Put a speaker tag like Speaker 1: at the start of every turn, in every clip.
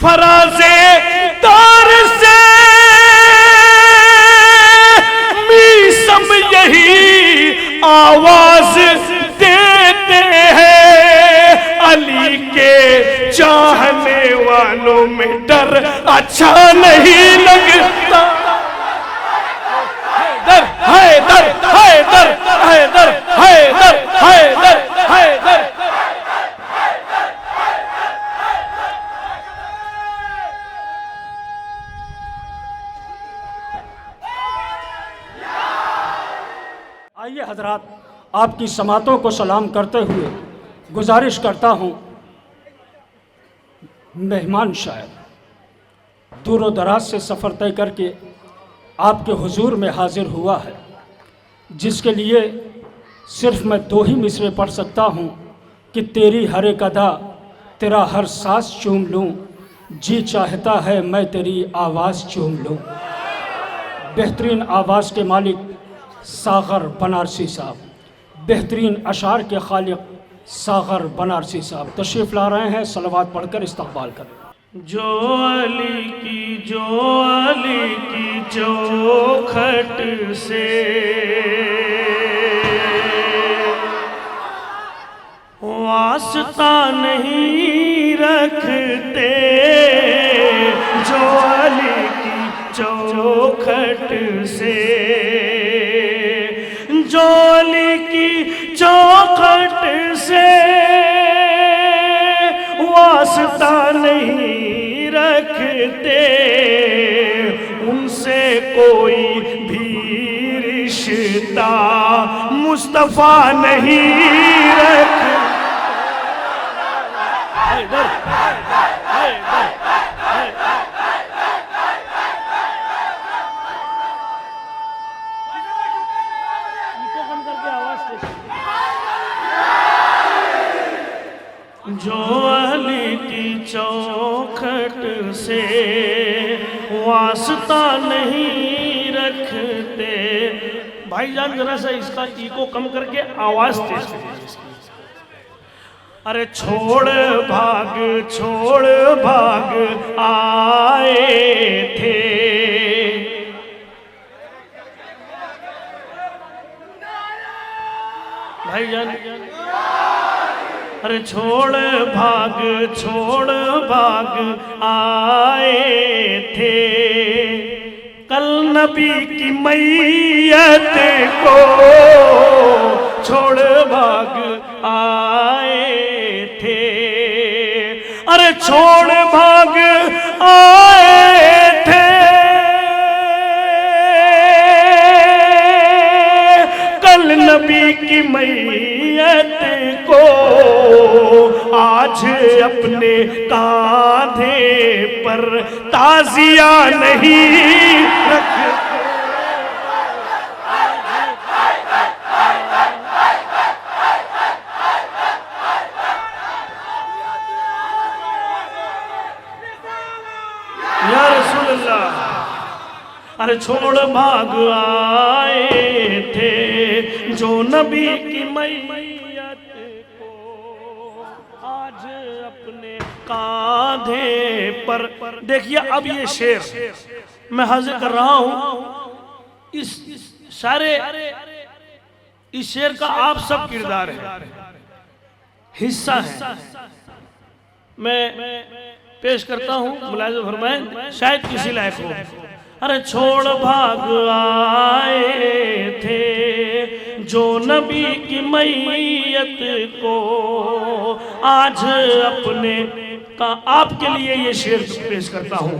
Speaker 1: फराज़े दार से मीसम यही आवाज देते हैं, अली के चाहने वालों में डर अच्छा नहीं लगता। हैदर हैदर हैदर हैदर हैदर हैदर हैदर। आइए हजरात, आपकी समातों को सलाम करते हुए गुजारिश करता हूँ, मेहमान शायर दूर दराज से सफ़र तय करके आपके हुजूर में हाजिर हुआ है, जिसके लिए सिर्फ मैं 2 ही मिसरे पढ़ सकता हूँ कि तेरी हर एक अदा तेरा हर सांस चूम लूँ, जी चाहता है मैं तेरी आवाज़ चूम लूँ। बेहतरीन आवाज़ के मालिक सागर बनारसी साहब, बेहतरीन अशार के खालिक सागर बनारसी साहब तशरीफ़ ला रहे हैं। सलवात पढ़कर इस्तक़बाल करें।
Speaker 2: जो अली की चौखट से वास्ता नहीं रखते, जो अली की चौखट से, जो अली की चौखट से वास्ता नहीं रखते, उनसे कोई भी रिश्ता मुस्तफा नहीं रखते। जो अली की चौखट से वास्ता नहीं रखते। भाईजान जरा सा इसका इको कम करके आवाज तेज कीजिए। अरे छोड़ भाग आए थे, भाईजान अरे छोड़ भाग आए थे, कल नबी की मैयत को छोड़ भाग आए थे। अरे छोड़ भाग आए थे, कल नबी की मैयत को आज अपने कांधे पर ताजिया नहीं रखते। या रसूल अल्लाह, अरे छोड़ भाग आए थे, जो नबी की मैयत को आज अपने कांधे पर। देखिए अब ये शेर मैं हाजिर कर रहा हूं, इस शेर का आप सब किरदार है, हिस्सा है। मैं पेश करता हूं, मुलाहिज़ा फरमाएं, शायद किसी लायक हो। अरे छोड़ भाग आए थे, जो नबी की मैयत को आज अपने का। आपके लिए ये शेर पेश करता हूं।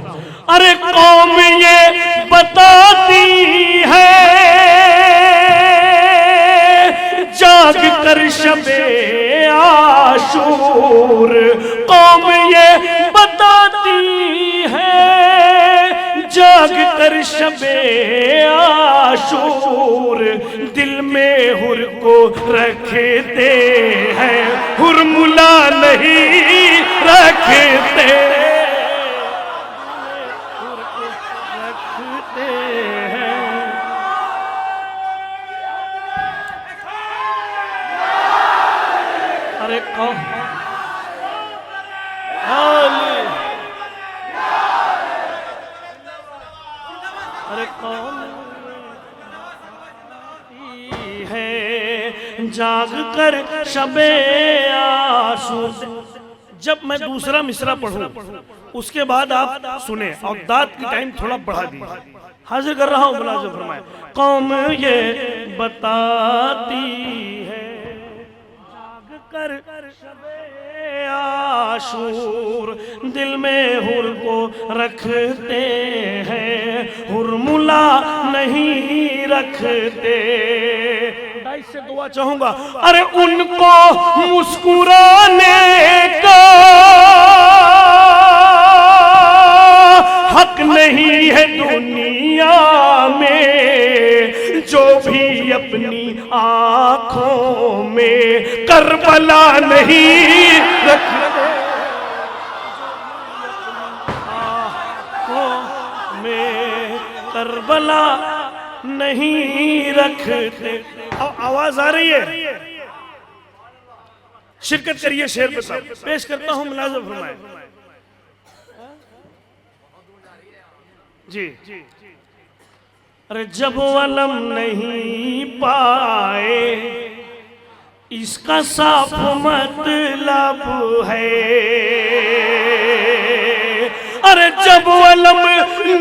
Speaker 2: अरे कौम ये बताती है जाग कर शबे आशूर, कौम ये बताती है जाग कर शबे आशूर, दिल में हुर को रखते हैं, हुरमुला नहीं रखते। अरे जाग कर शबे आशूर। जब मैं दूसरा मिसरा पढ़ूं उसके बाद आप सुने और दाद की टाइम थोड़ा बढ़ा दी। हाजिर कर रहा हूं, मुलाज़िम फरमाए। कौम ये बताती है जाग कर शबे आशूर, दिल में हुर को रखते हैं, हुरमुला नहीं रखते। इससे दुआ चाहूंगा, अरे उनको मुस्कुराने का हक नहीं है दुनिया में, जो भी अपनी आंखों में करबला नहीं रखते, आंखों में करबला नहीं रखते। आवाज आ रही है? शिरकत करिए शेर पे साहब। पेश करता हूं मुलाज़िम फरमाए। जी, अरे जब अलम नहीं पाए इसका साफ मतलब है, अरे जब अलम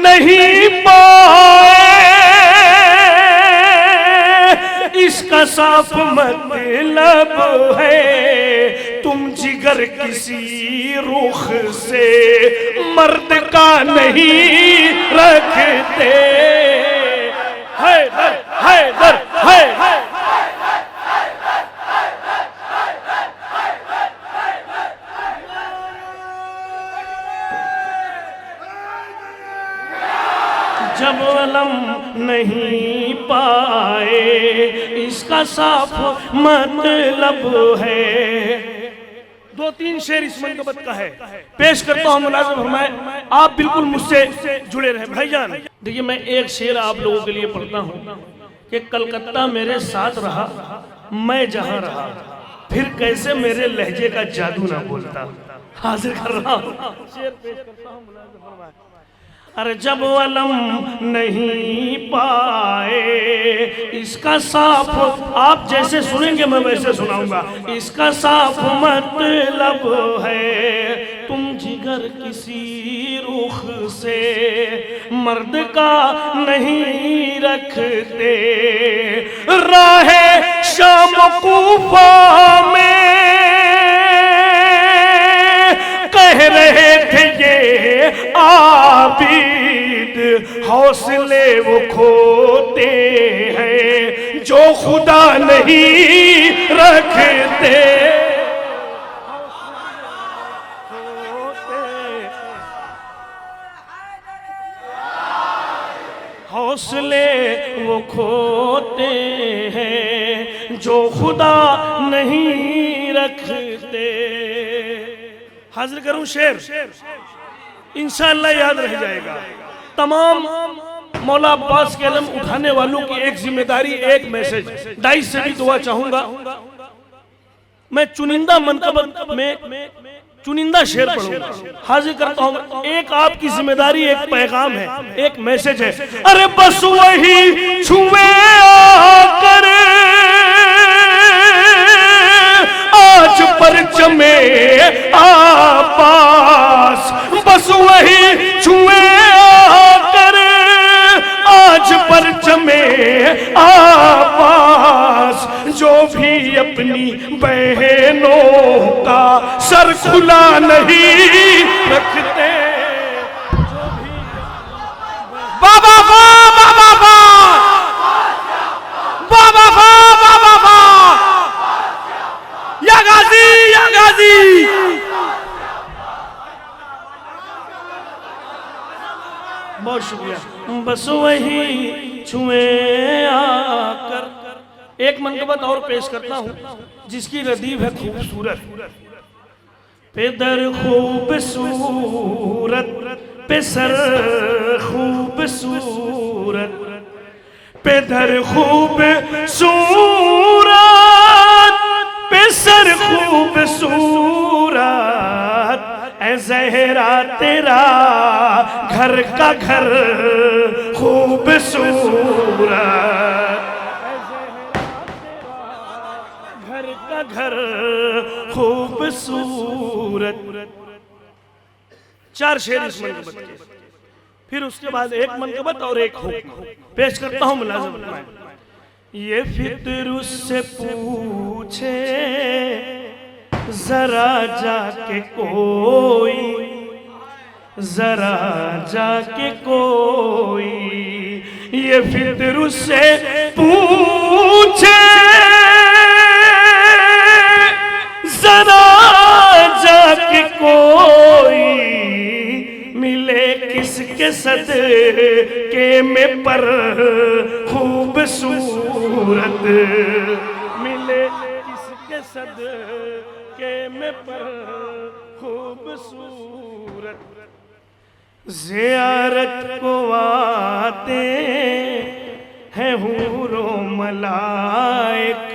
Speaker 2: नहीं पाए इसका साफ मतलब है, तुम जिगर किसी रुख से मर्द का नहीं रखते। हैदर हैदर हैदर जब अलम नहीं पाए इसका साफ मतलब है। दो तीन शेर इस मनकबत का है, पेश करता हूं मुलाज़िम फरमाए। आप बिल्कुल मुझसे जुड़े रहे भाईजान। देखिए, मैं एक शेर आप लोगों के लिए पढ़ता हूं कि कलकत्ता मेरे साथ रहा, मैं जहां रहा, फिर कैसे मेरे लहजे का जादू ना बोलता। हाजिर कर रहा हूं, शेर पेश करता हूं मुलाज़िम फरमाए। अरे जब अलम नहीं पाए इसका साफ, आप जैसे सुनेंगे मैं वैसे सुनाऊंगा, इसका साफ मतलब है, तुम जिगर किसी रुख से मर्द का नहीं रखते। राहे शाम कूफा में कह रहे थे ये आबिद, हौसले वो खोते हैं जो खुदा नहीं रखते। हौसले वो खोते हैं जो खुदा नहीं रखते। हाजिर करूं शेर, इंशाअल्लाह याद रह जाएगा। तमाम मौला अब्बास के अलम उठाने वालों की एक जिम्मेदारी, एक मैसेज। डाइस से भी दुआ चाहूंगा। मैं चुनिंदा मनकबत में चुनिंदा शेर पढ़ूंगा, हाजिर करता हूं। एक आपकी जिम्मेदारी, एक पैगाम है, एक मैसेज है। अरे बस वही छुए आकर आज परचमे आपास, बस वही छुए आकर आज परचमे आपास, जो भी अपनी बहनों का सर खुला नहीं रखते। बाबा बा बाबा बा बाबा बा बाबा बा, या गाजी या गाजी। बहुत शुक्रिया। बस वही छुए आकर। एक मनकबत और पेश करता हूं जिसकी रदीफ है खूबसूरत। पेदर खूबसूरत पे सर खूबसूरत, पेदर खूबसूरत पे सर खूबसूरत, ऐ ज़हरा तेरा घर का घर खूबसूरत, घर खूबसूरत। 4 शेर इस मनकबत के, फिर उसके बाद एक मनकबत और एक हुक्म पेश करता हूं मुलाज़िम फरमाएं। ये फिक्र उससे पूछे जरा जाके कोई, जरा जाके कोई, ये फिक्र उससे पूछे जरा जाके कोई, मिले किसके सदके में पर खूबसूरत, मिले किसके सदके में पर खूबसूरत। ज़ियारत को आते हैं हूरो मलाइक,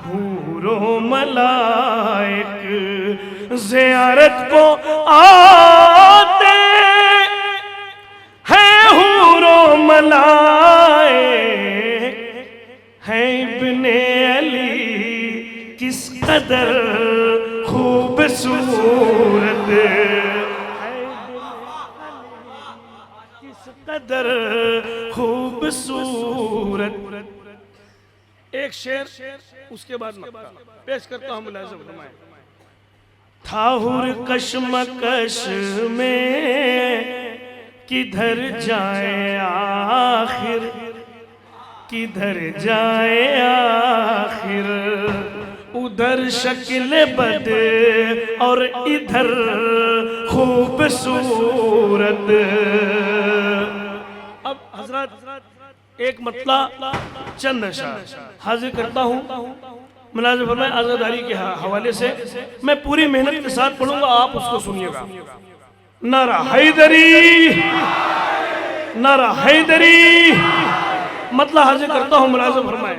Speaker 2: हूरो मलाइक, ज़ियारत को आते हैं हूरो मलाइक, है इब्ने अली किस कदर खूबसूरत, कदर खूबसूरत। एक शेर उसके बाद पेश करता हूं मुलाज़िम फरमाएं। था हुर कशमकश में किधर जाए आखिर, किधर जाए आखिर, उधर शक्ल बद और इधर खूबसूरत। अब हजरत एक मतला चंद अशआर हाजिर करता हूँ मुलाज़िम फरमाएं आज़ादारी के हवाले से। मैं पूरी मेहनत के साथ पढ़ूंगा, आप उसको सुनिएगा। नारा हैदरी, नारा हैदरी, मतला हाजिर करता हूँ मुलाज़िम फरमाएं।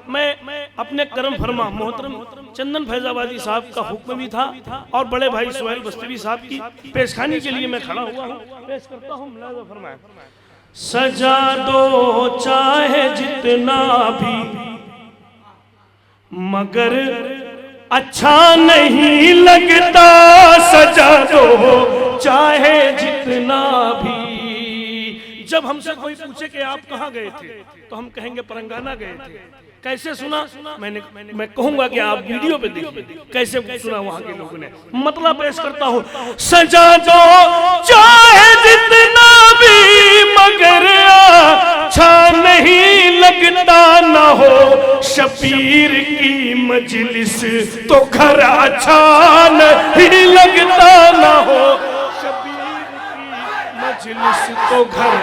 Speaker 2: मैं अपने करम फरमा मोहतरम चंदन फैजाबादी साहब का हुक्म भी था और बड़े भाई सुहेल बस्तवी साहब की पेशखानी के लिए मैं खड़ा हुआ हूँ। पेश करता हूँ मुलाज़िम फरमाएं। सजा दो चाहे जितना भी, मगर अच्छा नहीं लगता, सजा दो चाहे जितना भी। जब हमसे कोई पूछे कि आप कहाँ गए थे तो हम कहेंगे परंगाना गए थे। कैसे सुना? मैं कहूंगा कि आप वीडियो पे देखिए कैसे सुना वहां के लोगों ने। मतलब पेश करता हूं। सजा दो चाहे जितना भी, मगर अच्छा नहीं लगता, ना हो शबीर की मजलिस तो घर अच्छा नहीं लगता, ना हो शबीर की मजलिस तो घर।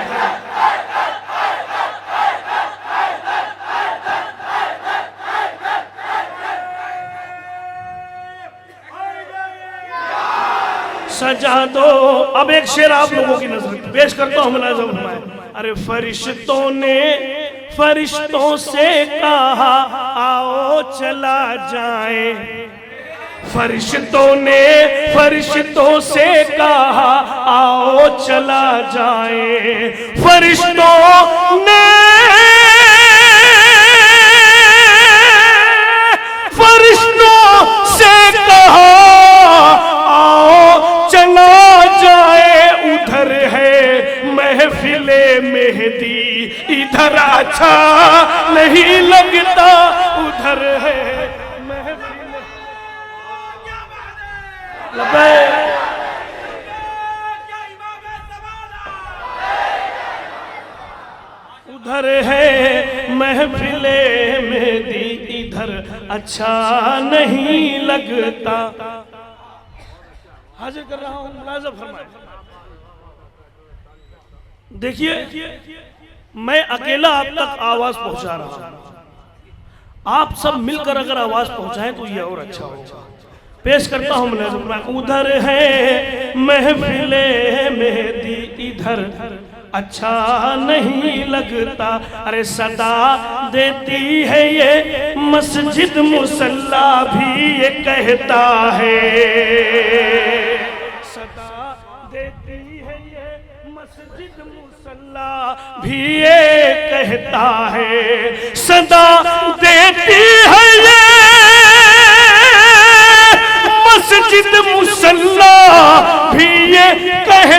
Speaker 2: सजा दो। अब एक शेर आप लोगों की नजर पेश करता हूं मुलाज़िम फरमाएं। अरे फरिश्तों ने फरिश्तों से कहा आओ चला जाए, फरिश्तों ने फरिश्तों से कहा आओ चला जाए, फरिश्तों ने फरिश्तों से कहा चला जाए, उधर है महफिले मेहदी, इधर अच्छा नहीं लगता, उधर है महफिले। उधर है महफिले मेहदी, इधर अच्छा नहीं लगता। हाजिर कर रहा हूं मुलाज़िम फरमाएं। देखिए मैं अकेला आप तक आवाज पहुंचा रहा हूं, आप सब मिलकर अगर आवाज पहुंचाएं तो ये और अच्छा होगा। पेश करता हूं मुलाज़िम फरमाएं। उधर है महफिले मेहदी, इधर अच्छा नहीं लगता, अरे सदा देती है ये मस्जिद मुसल्ला भी ये कहता है, सदा देती है ये मस्जिद मुसल्ला भी ये कहता है, सदा देती है ये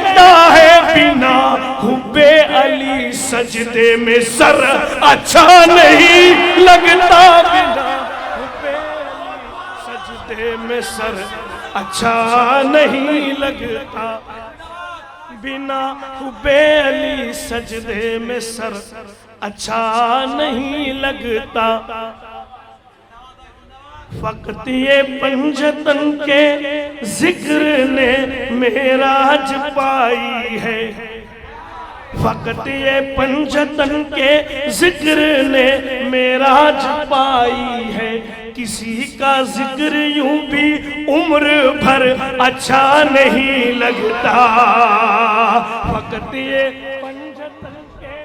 Speaker 2: कहता है बिना हुब्बे अली सजदे में सर अच्छा नहीं लगता, बिना हुब्बे अली सजदे में सर अच्छा नहीं लगता, बिना हुब्बे अली सजदे में सर अच्छा नहीं लगता। फकत ये पंजतन के जिक्र ने मेराज पाई है, फकत ये पंजतन के जिक्र ने मेराज पाई है, किसी का जिक्र यूं भी उम्र भर अच्छा नहीं लगता। फकत ये पंजतन के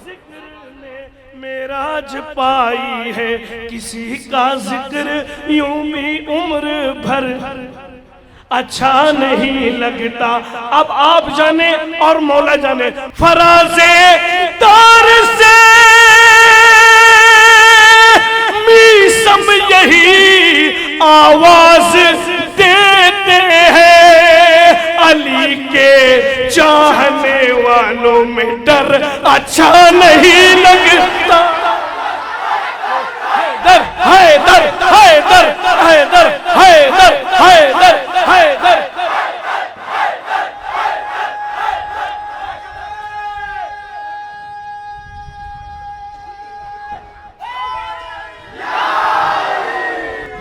Speaker 2: जिक्र ने मेराज पाई है, किसी का जिक्र यूं भी उम्र भर अच्छा नहीं लगता। अब आप जाने और मौला जाने, फराज़े तार से मीसम यही आवाज देते हैं, अली के चाहने वालों में डर अच्छा नहीं लगता। हैदर हैदर हैदर हैदर हैदर हैदर हैदर।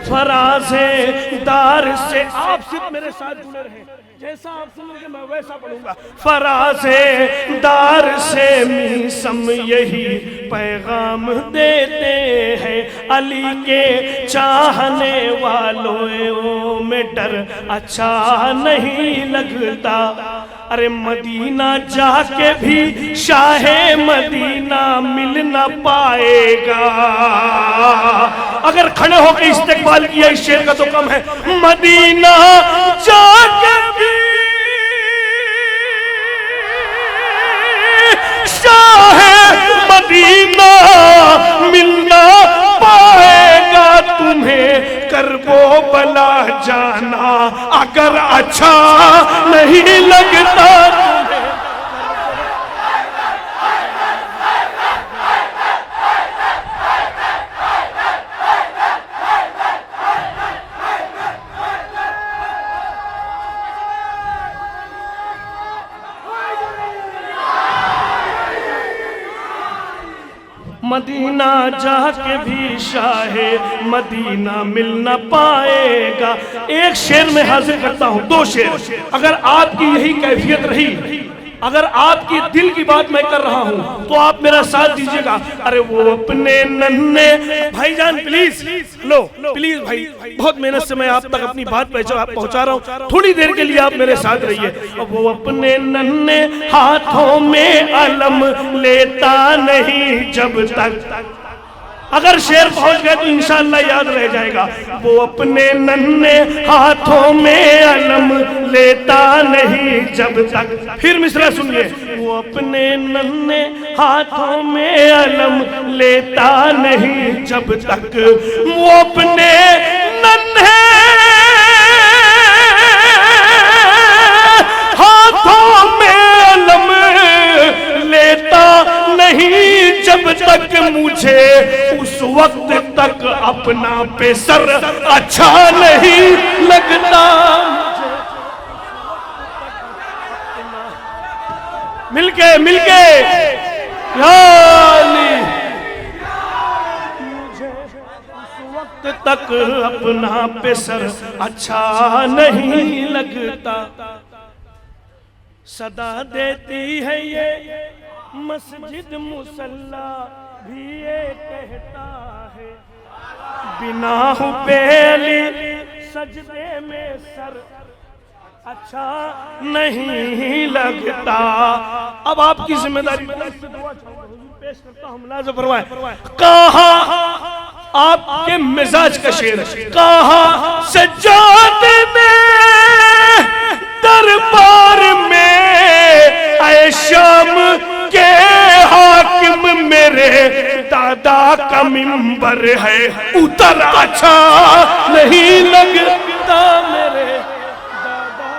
Speaker 2: फराज़े दार से आप सिर्फ मेरे साथ जुड़े रहें, जैसा आप सुनोगे मैं वैसा पढ़ूंगा। फराज़े दार से मीसम यही पैगाम देते हैं, अली के चाहने वालों में डर अच्छा नहीं लगता। अरे मदीना जाके भी शाहे मदीना मिल न पाएगा। अगर खड़े होकर इस्तेकबाल किया इस शेर का तो कम है। मदीना जाके भी शाहे मदीना मिल न पाएगा, तुम्हें करबो बला जाना अगर अच्छा नहीं लगता। मदीना जाके भी शाहे मदीना मिल न पाएगा। एक शेर में हाजिर करता हूं, दो शेर। अगर आपकी यही कैफियत रही, अगर आपकी दिल की बात मैं कर रहा हूं तो आप मेरा साथ दीजिएगा। अरे वो अपने नन्हे भाईजान प्लीज लो, प्लीज भाई, बहुत मेहनत से मैं आप तक अपनी बात पहुंचा रहा हूं, थोड़ी देर के लिए आप मेरे साथ रहिए। वो अपने नन्हे हाथों में अलम लेता नहीं जब तक, अगर शेर पहुंच गए तो इंशाअल्लाह याद रह जाएगा। वो अपने नन्हे हाथों में अलम लेता नहीं जब तक। फिर मिसरा सुनिए। वो अपने नन्हे हाथों में अलम लेता नहीं जब तक, वो अपने नन्हे हाथों में अलम लेता नहीं जब तक, मुझे उस वक्त तक अपना पेसर अच्छा नहीं लगता। मिलके मिलके मुझे उस वक्त तक अपना पेसर अच्छा नहीं लगता। सदा देती है ये मस्जिद मुसल्ला भी ये कहता है, बिना हुब्बे अली सजदे में सर अच्छा नहीं लगता। अब आपकी जिम्मेदारी पेश करता हूं, मुलाज़ा फरमाएं। कहा आपके मिजाज का शेर, कहा सज्जाद में दरबार में आए शाम के हाकिम मेरे दादा का मिंबर है, उतर अच्छा नहीं लगता मेरे दादा।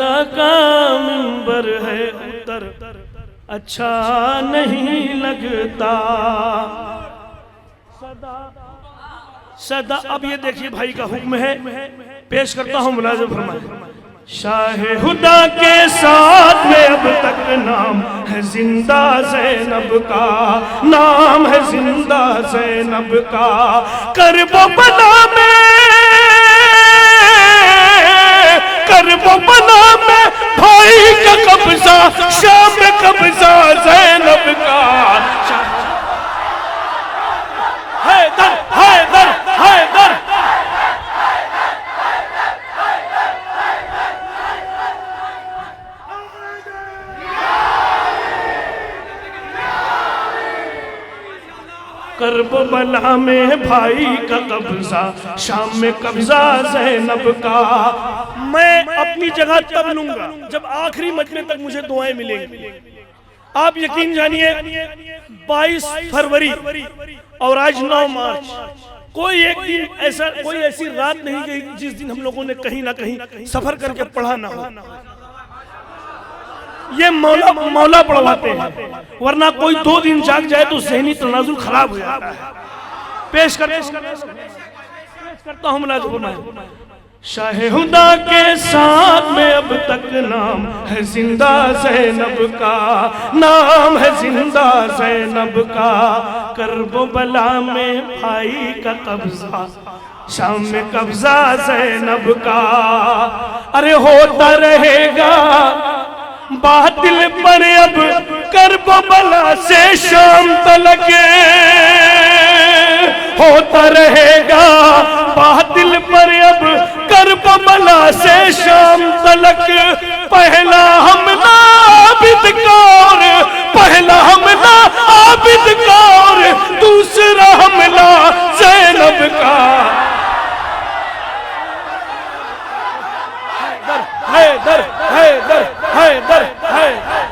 Speaker 2: आका का मिंबर है उतर अच्छा नहीं लगता सदा। अब ये देखिए भाई का हुक्म है, पेश करता हूं मुलाज़िम फरमाए। शाहे हुदा के साथ में अब तक नाम है जिंदा ज़ैनब का, नाम है जिंदा ज़ैनब का। करबो बला में भाई का कब्जा, शाम में कब्जा ज़ैनब का। हैदर हैदर हैदर करबला में भाई का कब्जा, शाम में कब्जा ज़ैनब का। मैं अपनी जगह तब लूंगा जब आखिरी मजमे तक मुझे दुआएं मिलेंगी। आप यकीन जानिए 22 फरवरी और आज 9 मार्च, कोई एक दिन ऐसा, कोई ऐसी रात नहीं गई जिस दिन हम लोगों ने कहीं ना कहीं सफर करके पढ़ा ना हो। ये मौला पढ़वाते हैं, वरना कोई 2 दिन जाग जाए तो ज़हनी तनाजुल खराब हो जाता है। पेश करता हूं मुलाज़िम। शाहे हुदा के साथ में अब तक नाम है जिंदा ज़ैनब का, नाम है जिंदा ज़ैनब का। करबला में भाई का कब्जा, शाम में कब्जा ज़ैनब का। अरे होता रहेगा बातिल पर अब करबला से शाम तलक, होता रहेगा बातिल पर अब करबला से शाम तलक। पहला हमला आबिद का और पहला हमला आबिद का और दूसरा हमला ज़ैनब का। हैदर हैदर हैदर हैदर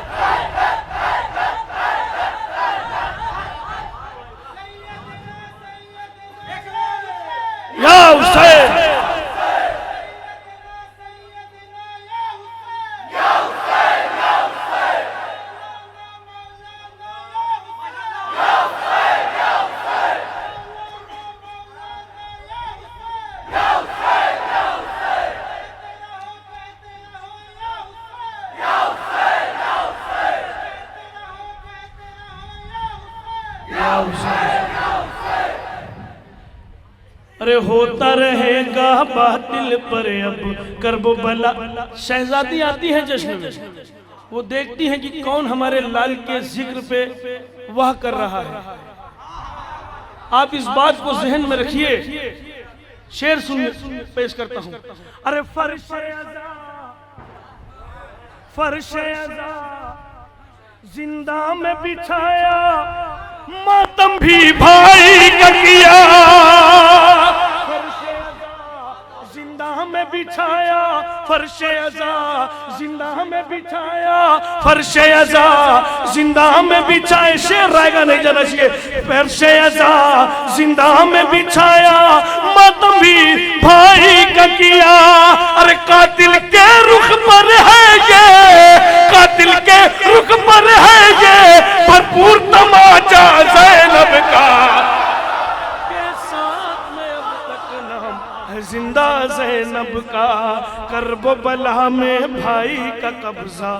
Speaker 2: या हुसैन, अरे होता रहेगा बातिल पर अब करबला। शहजादी आती है जश्न में, वो देखती हैं कि कौन हमारे लाल के जिक्र पे वाह कर रहा है। आप इस बात को जहन में रखिए। शेर सुन पेश करता हूं। अरे फर्शे अज़ा जिंदा में बिछाया, मातम भी भाई का किया। जिंदा में बिछाया फर्शे अज़ा, जिंदा में बिछाया फर्शे अज़ा, जिंदा में बिछाए। शेर रहेगा नहीं जाना चाहिए। फर्शे अज़ा जिंदा में बिछाया, मातम भी भाई का किया। अरे कातिल के रुख पर है ये, कातिल के रुख पर है ये भरपूर तमाचा ज़ैनब का। के साथ में अब तक नाम है जिंदा ज़ैनब का। करबला में भाई का कब्जा,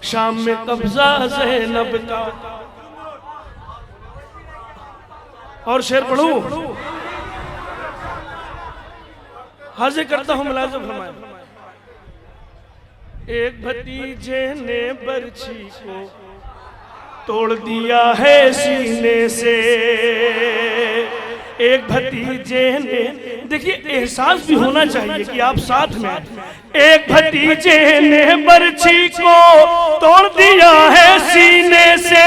Speaker 2: शाम में कब्जा ज़ैनब का। और शेर पढ़ूं, हाजिर करता हूं मुलाज़िम फरमाए। एक भतीजे ने बरछी को तोड़ दिया है सीने से, एक भतीजे ने, देखिए एहसास भी होना चाहिए कि आप साथ में। एक भतीजे ने बरछी को तोड़ दिया है सीने से,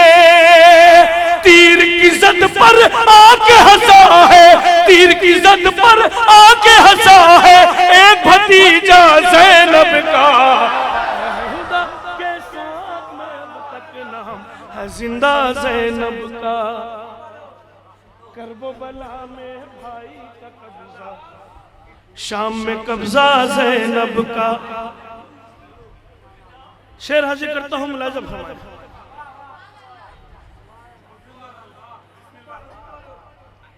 Speaker 2: तीर की जद पर आके हंसा है, तीर की जद पर आके हंसा है एक भतीजा ज़ैनब का। के साथ में अब तक नाम है जिंदा ज़ैनब का। करबला में भाई का कब्जा, शाम में कब्जा ज़ैनब का। शेर हाजिर करता हूं, मुलाहिजा फरमाएं।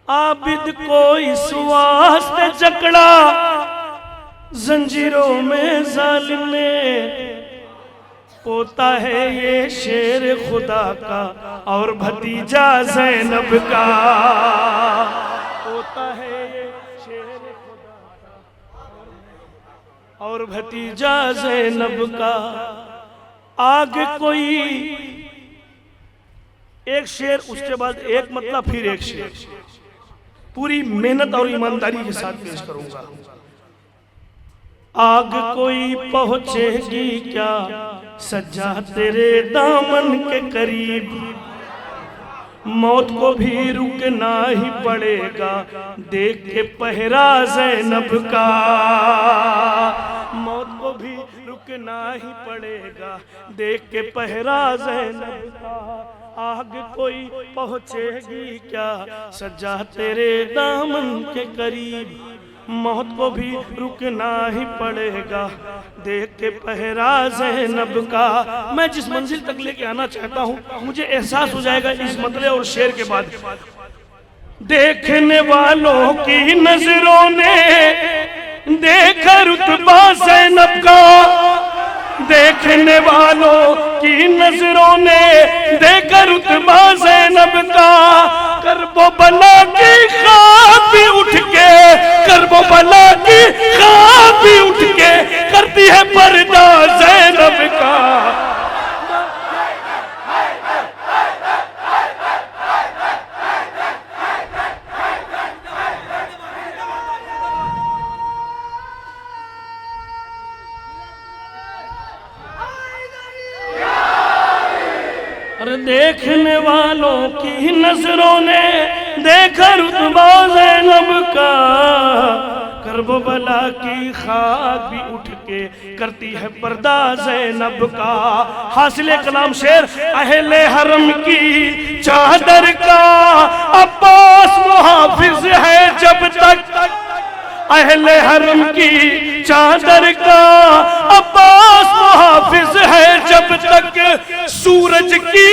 Speaker 2: आबिद को इस वास्ते जकड़ा जंजीरों में जालिम ने, पोता है ये शेर खुदा का और भतीजा ज़ैनब का। पोता है ये शेर खुदा का और भतीजा ज़ैनब का। आगे कोई एक शेर, उसके बाद एक मतलब, फिर एक शेर, पूरी मेहनत और ईमानदारी के साथ पेश करूंगा। आग कोई पहुंचेगी क्या सज्जा तेरे दामन के करीब, मौत को भी रुकना ही पड़ेगा देख के पहरा ज़ैनब का। मौत को भी रुकना ही पड़ेगा देख के पहरा ज़ैनब का। आग कोई पहुंचेगी क्या सज्जा तेरे दामन के करीब, मौत को भी रुकना ही पड़ेगा देख के पहरा ज़ैनब का। मैं जिस मंजिल तक लेके आना चाहता हूँ, मुझे एहसास हो जाएगा इस मतले और शेर के बाद। देखने वालों की नजरों ने देखा रुतबा ज़ैनब का, देखने वालों की नजरों ने देखा रुतबा ज़ैनब का। करबो बला की ख्वाब भी उठ के, करबो बला की ख्वाब भी उठ के करती है पर्दा ज़ैनब का। देखने वालों की नजरों ने देखा रुतबा ज़ैनब का। करबो बला की खाक भी उठ के करती है पर्दा ज़ैनब का। हासिल कलाम शेर, अहले हरम की चादर का अब्बास मुहाफिज है जब तक, अहले हरम की चादर का अब्बास मुहाफिज है जब तक। सूरज की